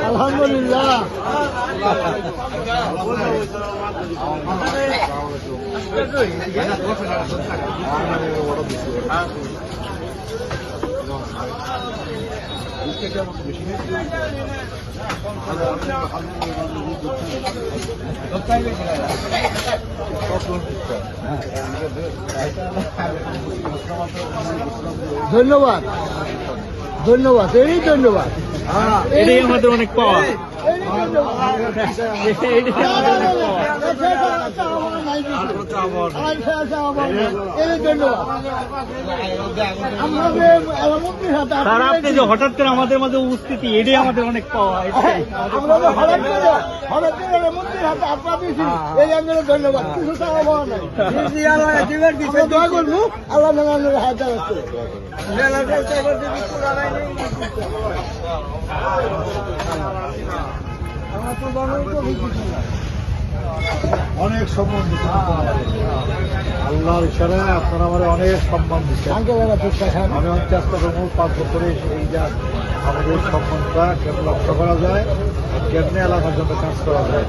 আলহামদুলিল্লাহ। ধন্যবাদ ধন্যবাদ, এই ধন্যবাদ, এটাই আমাদের অনেক পাওয়া। তার আপনি যে হঠাৎ করে আমাদের মাঝে উপস্থিতি, এটাই আমাদের অনেক পাওয়া। ধন্যবাদ, কিছু চাওয়া পাওয়া নাই। দোয়া করবো আল্লাহ হাত অনেক সম্মান দিচ্ছেন, আল্লাহর ইশারায় আপনারা আমার অনেক সম্মান দিচ্ছেন। আমি অনেক চেষ্টা করবো 5 বছরে এই যে আমাদের সম্মানটা কেমন রক্ষা করা যায়, কেমনে এলাকার জন্য কাজ করা যায়।